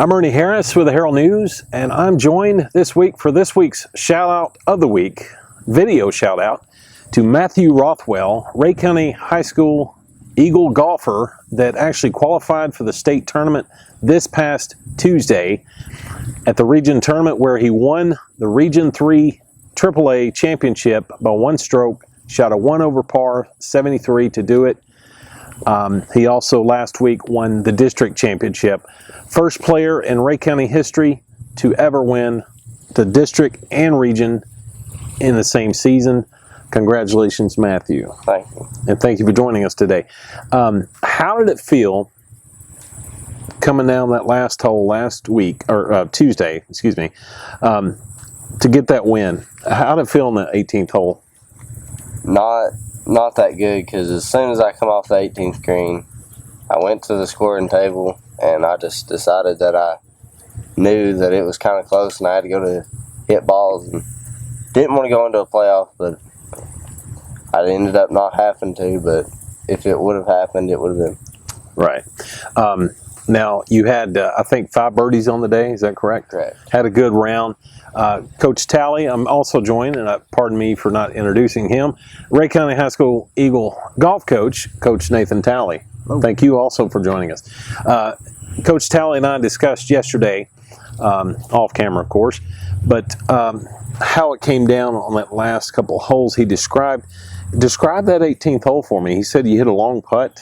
I'm Ernie Harris with the Herald News, and I'm joined this week for this week's Shout Out of the Week, video shout out to Matthew Rothwell, Rhea County High School Eagle golfer that actually qualified for the state tournament this past Tuesday at the region tournament, where he won the Region 3 AAA championship by one stroke, shot a 1 over par 73 to do it. He also last week won the district championship. First player in Rhea County history to ever win the district and region in the same season. Congratulations, Matthew. Thank you. And thank you for joining us today. How did it feel coming down that last hole last week, or Tuesday, excuse me, to get that win? How did it feel on the 18th hole? Not that good, because as soon as I come off the 18th green, I went to the scoring table and I just decided that I knew that it was kind of close and I had to go to hit balls, and didn't want to go into a playoff, but I ended up not having to. But if it would have happened, it would have been. Right. Now, you had, I think, 5 birdies on the day. Is that correct? Correct. Had a good round. Coach Talley, I'm also joined, and pardon me for not introducing him, Rhea County High School Eagle golf coach, Coach Nathan Talley. Hello. Thank you also for joining us. Coach Talley and I discussed yesterday, off camera, of course, but how it came down on that last couple of holes. He described that 18th hole for me. He said you hit a long putt.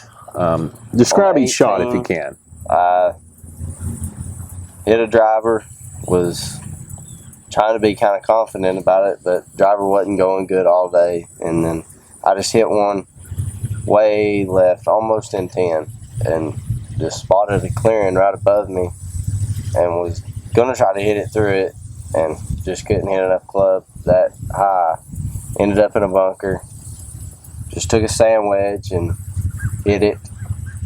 Describe each shot if you can. I hit a driver, was trying to be kind of confident about it, but driver wasn't going good all day. And then I just hit one way left, almost in 10, and just spotted a clearing right above me and was going to try to hit it through it and just couldn't hit enough club that high. Ended up in a bunker. Just took a sand wedge and hit it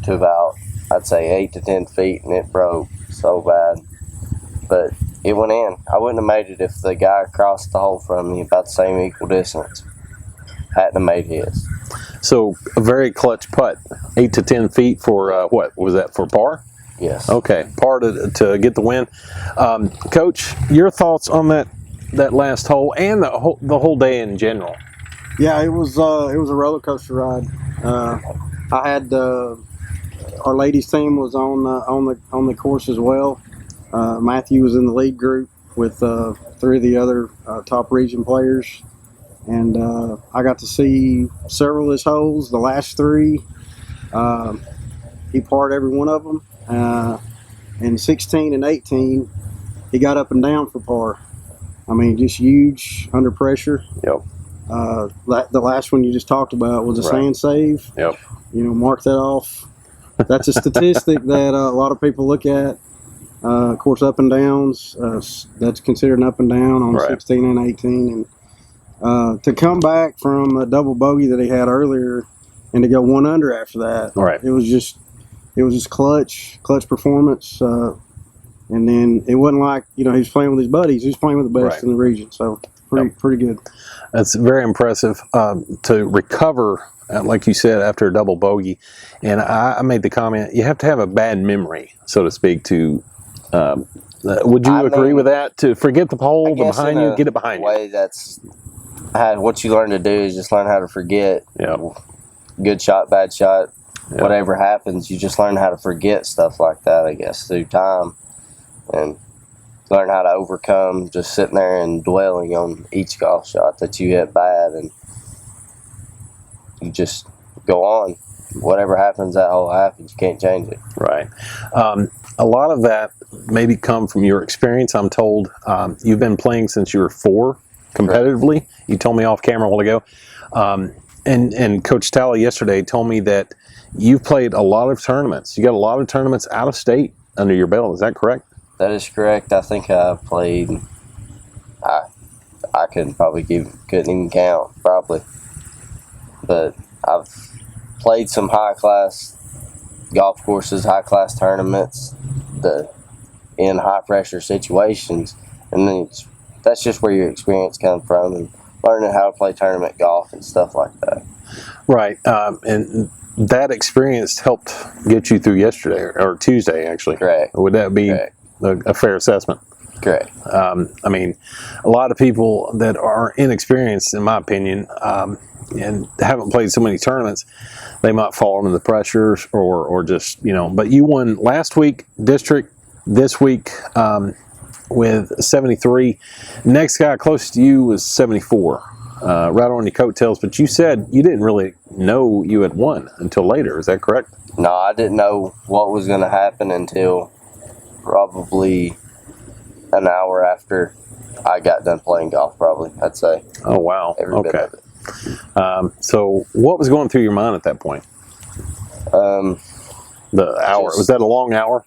to about, I'd say, 8 to 10 feet, and it broke so bad. But it went in. I wouldn't have made it if the guy across the hole from me, about the same equal distance, hadn't have made his. So a very clutch putt, 8 to 10 feet for what was that, for par? Yes. Okay, par to get the win. Coach, your thoughts on that last hole and the whole day in general? Yeah, it was a roller coaster ride. I had our ladies team was on the course as well. Matthew was in the lead group with 3 of the other top region players, and I got to see several of his holes. The last 3, he parred every one of them. And 16 and 18, he got up and down for par. I mean, just huge under pressure. Yep. The last one you just talked about was a sand save. Yep. You know, mark that off. That's a statistic that a lot of people look at. Of course, up and downs, that's considered an up and down on 16 and 18. And to come back from a double bogey that he had earlier and to go 1 under after that, it was just clutch performance. And then it wasn't like, he was playing with his buddies. He was playing with the best in the region. So pretty good. That's very impressive to recover, like you said, after a double bogey. And I made the comment, you have to have a bad memory, so to speak, to would you agree with that? To forget the hole behind you, get it behind you. Way that's what you learn to do is just learn how to forget. Yeah. Good shot, bad shot, whatever happens, you just learn how to forget stuff like that, I guess, through time, and learn how to overcome just sitting there and dwelling on each golf shot that you hit bad, and you just go on. Whatever happens, that hole happens. You can't change it. Right. A lot of that maybe come from your experience. I'm told you've been playing since you were 4 competitively. Right. You told me off camera a while ago. And Coach Talley yesterday told me that you've played a lot of tournaments. You got a lot of tournaments out of state under your belt. Is that correct? That is correct. I think I played, I couldn't even count, probably. But I've played some high-class golf courses, high-class tournaments, in high-pressure situations. And then that's just where your experience comes from, and learning how to play tournament golf and stuff like that. Right. And that experience helped get you through yesterday, or Tuesday, actually. Correct. Would that be a fair assessment. Correct. I mean, a lot of people that are inexperienced, in my opinion, and haven't played so many tournaments, they might fall under the pressures or just, you know. But you won last week district, this week with 73. Next guy closest to you was 74, right on your coattails. But you said you didn't really know you had won until later. Is that correct? No, I didn't know what was going to happen until probably an hour after I got done playing golf, probably, I'd say. Oh, wow. Every bit Okay. of it. So what was going through your mind at that point? The hour. Was that a long hour?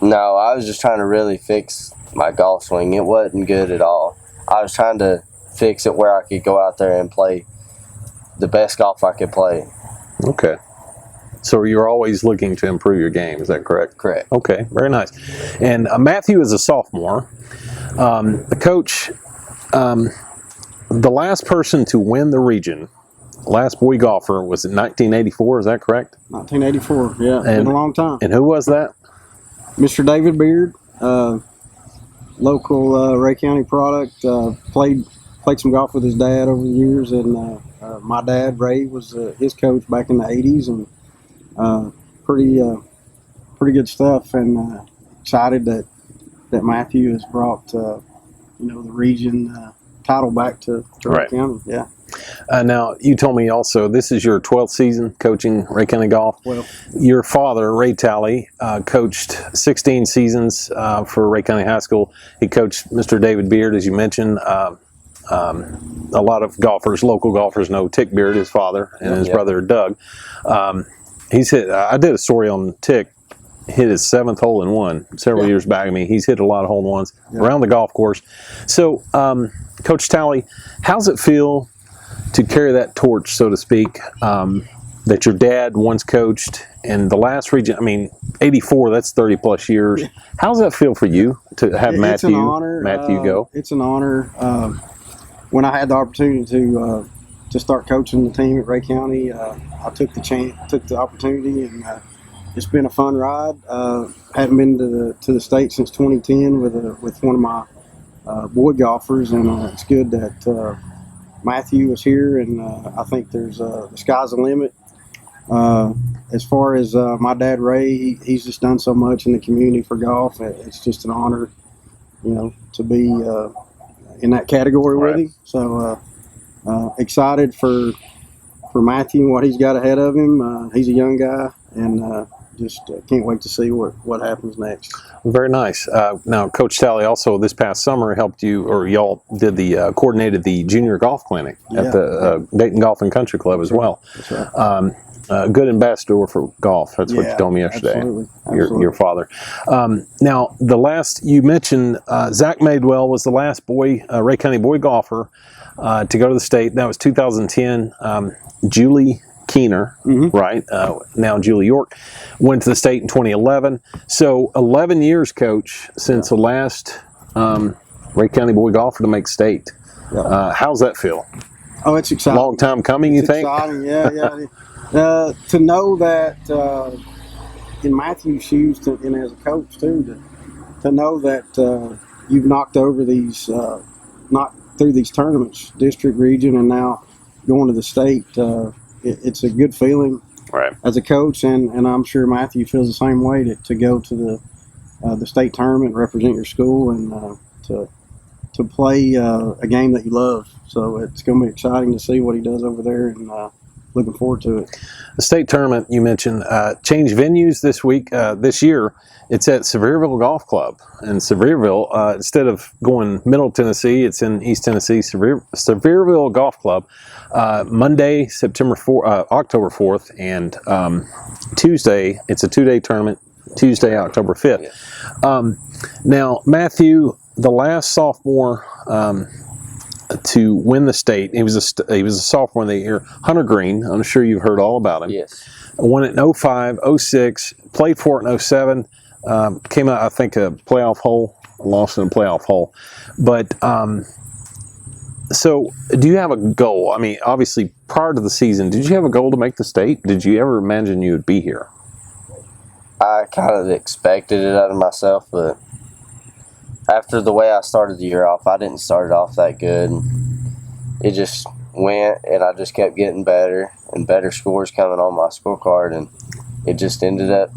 No, I was just trying to really fix my golf swing. It wasn't good at all. I was trying to fix it where I could go out there and play the best golf I could play. Okay. So you're always looking to improve your game, is that correct? Correct. Okay, very nice. And Matthew is a sophomore. The coach, the last person to win the region, last boy golfer, was in 1984, is that correct? 1984, yeah. It's been a long time. And who was that? Mr. David Beard, local Rhea County product. Played some golf with his dad over the years, and my dad, Ray, was his coach back in the 80s, and pretty good stuff, and excited that Matthew has brought the region title back to Rhea County. Yeah. Now, you told me also this is your 12th season coaching Rhea County golf. Well, your father, Ray Talley, coached 16 seasons for Rhea County High School. He coached Mr. David Beard, as you mentioned. A lot of golfers, local golfers, know Tick Beard, his father, and his brother Doug. He's hit. I did a story on Tick. Hit his 7th hole in one several years back. I mean, he's hit a lot of hole in ones around the golf course. So, Coach Talley, how's it feel to carry that torch, so to speak, that your dad once coached, and the last region? I mean, 84. That's 30 plus years. How's that feel for you to have Matthew go? It's an honor. When I had the opportunity to start coaching the team at Rhea County, I took the opportunity, and it's been a fun ride. Haven't been to the state since 2010 with one of my boy golfers, and it's good that Matthew is here, and I think there's the sky's the limit. As far as my dad Ray, he's just done so much in the community for golf. It's just an honor, to be in that category with him. So excited for Matthew and what he's got ahead of him. He's a young guy, and just can't wait to see what happens next. Very nice. Now, Coach Talley also this past summer helped you, or y'all did coordinated the junior golf clinic at the Dayton Golf and Country Club as well. That's right. Good ambassador for golf. That's what you told me yesterday. Absolutely. Your father. Now, the last you mentioned, Zach Madewell was the last Rhea County boy golfer to go to the state. That was 2010. Julie Keener, right? Now Julie York went to the state in 2011. So 11 years, Coach, since the last Rhea County boy golfer to make state. How's that feel? Oh, it's exciting. Long time coming, you think? Exciting, yeah. To know that in Matthew's shoes, and as a coach too, to know that you've knocked through these tournaments, district, region, and now going to the state. It's a good feeling as a coach, and I'm sure Matthew feels the same way to go to the state tournament, represent your school, and to play a game that you love. So it's going to be exciting to see what he does over there, and looking forward to it. The state tournament you mentioned changed venues this year. It's at Sevierville Golf Club in Sevierville. Instead of going Middle Tennessee, it's in East Tennessee. Sevierville Golf Club. Monday, October 4th, and Tuesday. It's a 2-day tournament. Tuesday, October 5th. Now, Matthew, the last sophomore to win the state, he was a sophomore in the year. Hunter Green. I'm sure you've heard all about him. Yes. Won it in 05, 06, played for it in 07. Came out, I think, a playoff hole, lost in a playoff hole. But so, do you have a goal? I mean, obviously, prior to the season, did you have a goal to make the state? Did you ever imagine you would be here? I kind of expected it out of myself, but after the way I started the year off, I didn't start it off that good. It just went, and I just kept getting better and better scores coming on my scorecard, and it just ended up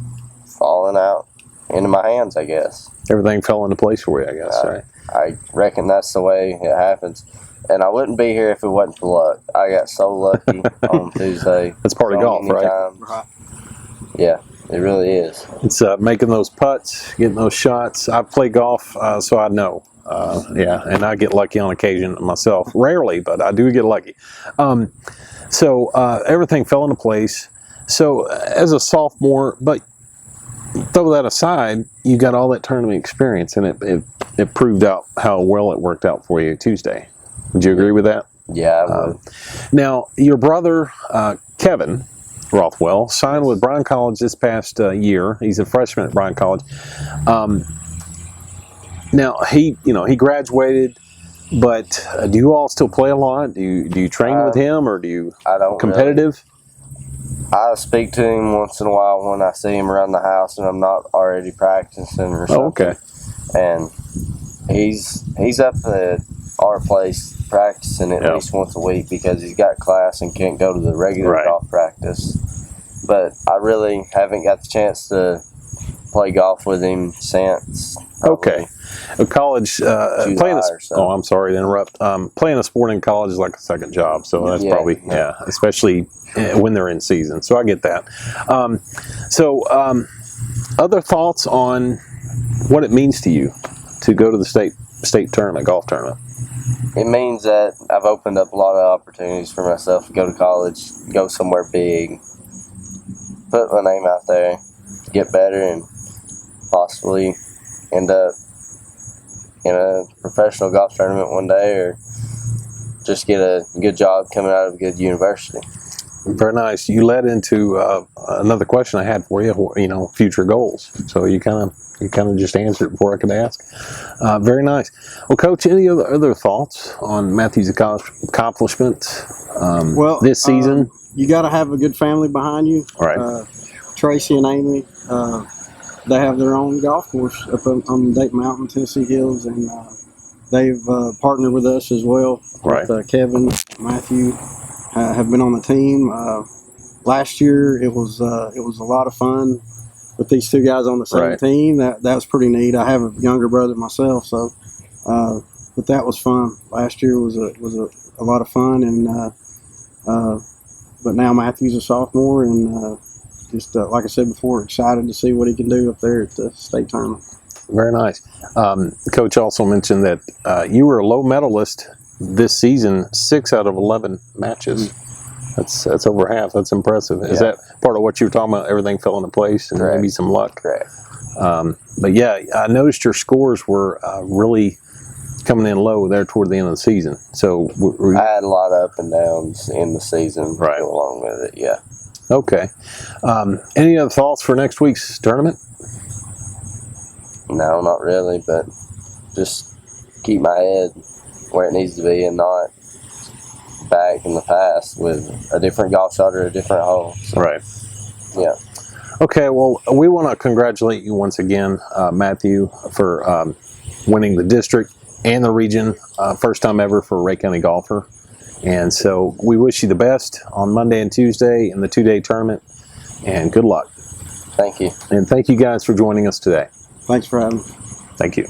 falling out into my hands, I guess. Everything fell into place for you, I guess, right? I reckon that's the way it happens. And I wouldn't be here if it wasn't for luck. I got so lucky on Tuesday. That's part of golf, right? Right. Yeah, it really is. It's making those putts, getting those shots. I've played golf, so I know. Yeah, and I get lucky on occasion myself. Rarely, but I do get lucky. So everything fell into place. So as a sophomore, but throw that aside, you got all that tournament experience, and it proved out how well it worked out for you Tuesday. Would you agree with that? Yeah, I would. Now, your brother, Kevin Rothwell, signed with Bryan College this past year. He's a freshman at Bryan College. Now, he graduated, but do you all still play a lot? Do you train with him, or do you I don't competitive? I speak to him once in a while when I see him around the house and I'm not already practicing or something. Oh, okay. And he's up at our place practicing at least once a week because he's got class and can't go to the regular golf practice. But I really haven't got the chance to play golf with him since. Okay. College, playing I'm sorry to interrupt. Playing a sport in college is like a second job, so that's probably, especially when they're in season. So I get that. Other thoughts on what it means to you to go to the state tournament, golf tournament? It means that I've opened up a lot of opportunities for myself to go to college, go somewhere big, put my name out there, get better, and possibly end up in a professional golf tournament one day, or just get a good job coming out of a good university. Very nice. You led into another question I had for you. Future goals. So you kind of just answered before I could ask. Very nice. Well, Coach, any other thoughts on Matthew's accomplishments this season? You got to have a good family behind you. Right. Tracy and Amy, they have their own golf course up on Dayton Mountain, Tennessee Hills, and they've partnered with us as well. Right. With, Kevin, Matthew have been on the team. Last year it was a lot of fun with these two guys on the same team. That was pretty neat. I have a younger brother myself, so but that was fun. Last year was a lot of fun, and but now Matthew's a sophomore, and just like I said before, excited to see what he can do up there at the state tournament. Very nice. Coach also mentioned that you were a low medalist this season, 6 out of 11 matches. That's over half. That's impressive. Is that part of what you were talking about? Everything fell into place and maybe some luck. Correct. But yeah, I noticed your scores were really coming in low there toward the end of the season. So I had a lot of up and downs in the season. Right. To go along with it. Yeah. Okay. Any other thoughts for next week's tournament? No, not really, but just keep my head where it needs to be and not back in the past with a different golf shot or a different hole. So, right. Yeah. Okay, well, we want to congratulate you once again, Matthew, for winning the district and the region, first time ever for a Rhea County golfer. And so we wish you the best on Monday and Tuesday in the 2-day tournament, and good luck. Thank you. And thank you guys for joining us today. Thanks for having me. Thank you.